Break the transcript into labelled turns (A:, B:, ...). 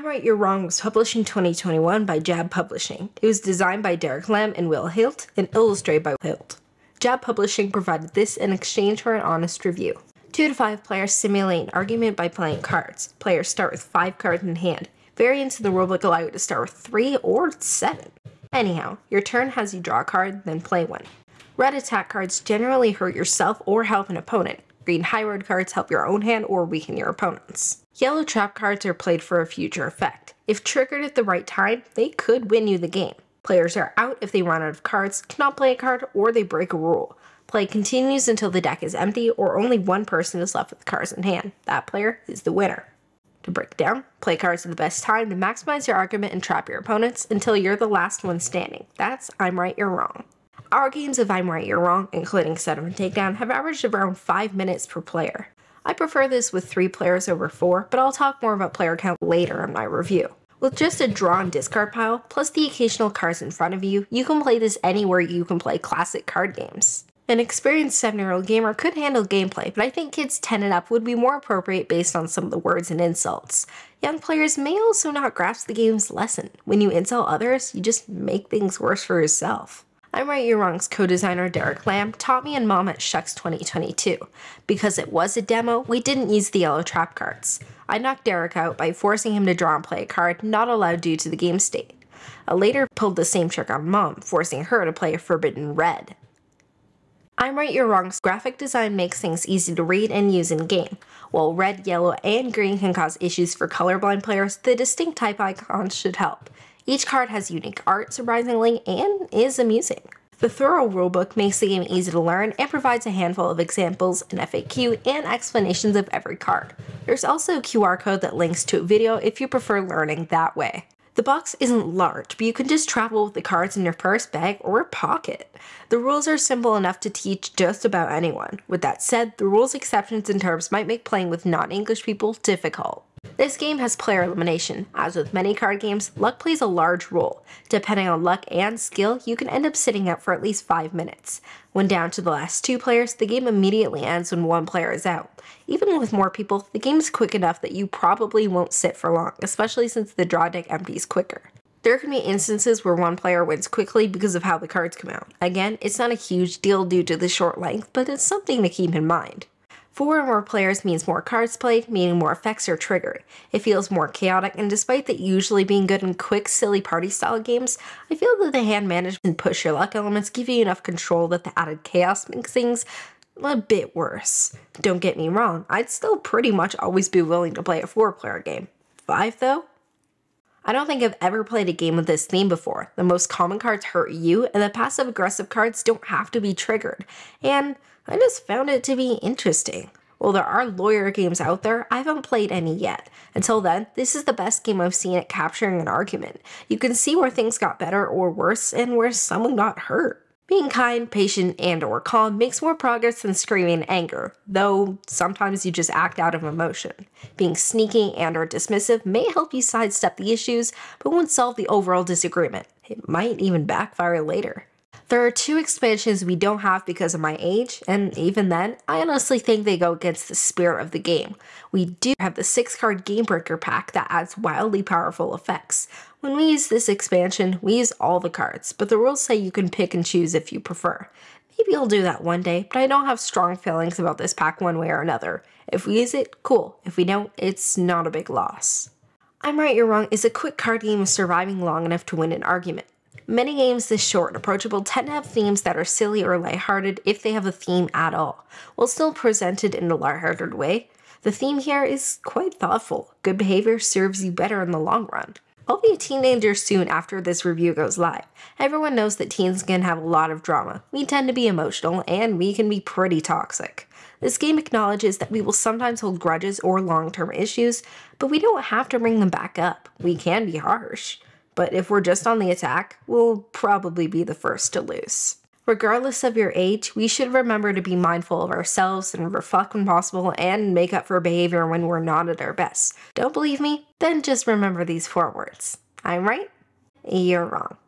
A: Right, You're Wrong was published in 2021 by Jab Publishing. It was designed by Derek Lam and Will Hilt and illustrated by Hilt. Jab Publishing provided this in exchange for an honest review. 2 to 5 players simulate an argument by playing cards. Players start with 5 cards in hand. Variants in the rulebook allow you to start with 3 or 7. Anyhow, your turn has you draw a card, then play one. Red attack cards generally hurt yourself or help an opponent. Green high road cards help your own hand or weaken your opponent's. Yellow trap cards are played for a future effect. If triggered at the right time, they could win you the game. Players are out if they run out of cards, cannot play a card, or they break a rule. Play continues until the deck is empty or only one person is left with cards in hand. That player is the winner. To break down, play cards at the best time to maximize your argument and trap your opponents until you're the last one standing. That's I'm Right, You're Wrong. Our games of I'm Right, You're Wrong, including Setup and Takedown, have averaged around 5 minutes per player. I prefer this with 3 players over 4, but I'll talk more about player count later in my review. With just a draw and discard pile, plus the occasional cards in front of you, you can play this anywhere you can play classic card games. An experienced 7-year-old gamer could handle gameplay, but I think kids 10 and up would be more appropriate based on some of the words and insults. Young players may also not grasp the game's lesson. When you insult others, you just make things worse for yourself. I'm Right, You're Wrong's co-designer Derek Lam taught me and Mom at Shucks 2022. Because it was a demo, we didn't use the yellow trap cards. I knocked Derek out by forcing him to draw and play a card not allowed due to the game state. I later pulled the same trick on Mom, forcing her to play a forbidden red. I'm Right, You're Wrong's graphic design makes things easy to read and use in-game. While red, yellow, and green can cause issues for colorblind players, the distinct type icons should help. Each card has unique art, surprisingly, and is amusing. The thorough rulebook makes the game easy to learn and provides a handful of examples, an FAQ, and explanations of every card. There's also a QR code that links to a video if you prefer learning that way. The box isn't large, but you can just travel with the cards in your purse, bag, or pocket. The rules are simple enough to teach just about anyone. With that said, the rules, exceptions, and terms might make playing with non-English people difficult. This game has player elimination. As with many card games, luck plays a large role. Depending on luck and skill, you can end up sitting out for at least 5 minutes. When down to the last 2 players, the game immediately ends when 1 player is out. Even with more people, the game is quick enough that you probably won't sit for long, especially since the draw deck empties quicker. There can be instances where 1 player wins quickly because of how the cards come out. Again, it's not a huge deal due to the short length, but it's something to keep in mind. 4 or more players means more cards played, meaning more effects are triggered. It feels more chaotic, and despite that usually being good in quick, silly party-style games, I feel that the hand management and push your luck elements give you enough control that the added chaos makes things a bit worse. Don't get me wrong, I'd still pretty much always be willing to play a 4-player game. 5 though? I don't think I've ever played a game with this theme before. The most common cards hurt you, and the passive-aggressive cards don't have to be triggered. And I just found it to be interesting. While there are lawyer games out there, I haven't played any yet. Until then, this is the best game I've seen at capturing an argument. You can see where things got better or worse, and where someone got hurt. Being kind, patient, and or calm makes more progress than screaming in anger, though sometimes you just act out of emotion. Being sneaky and or dismissive may help you sidestep the issues, but won't solve the overall disagreement. It might even backfire later. There are 2 expansions we don't have because of my age, and even then, I honestly think they go against the spirit of the game. We do have the 6-card Game Breaker pack that adds wildly powerful effects. When we use this expansion, we use all the cards, but the rules say you can pick and choose if you prefer. Maybe I'll do that one day, but I don't have strong feelings about this pack one way or another. If we use it, cool. If we don't, it's not a big loss. I'm Right, You're Wrong is a quick card game of surviving long enough to win an argument. Many games this short and approachable tend to have themes that are silly or lighthearted if they have a theme at all, while still presented in a lighthearted way. The theme here is quite thoughtful. Good behavior serves you better in the long run. I'll be a teenager soon after this review goes live. Everyone knows that teens can have a lot of drama. We tend to be emotional, and we can be pretty toxic. This game acknowledges that we will sometimes hold grudges or long-term issues, but we don't have to bring them back up. We can be harsh. But if we're just on the attack, we'll probably be the first to lose. Regardless of your age, we should remember to be mindful of ourselves and reflect when possible and make up for behavior when we're not at our best. Don't believe me? Then just remember these 4 words. I'm right, you're wrong.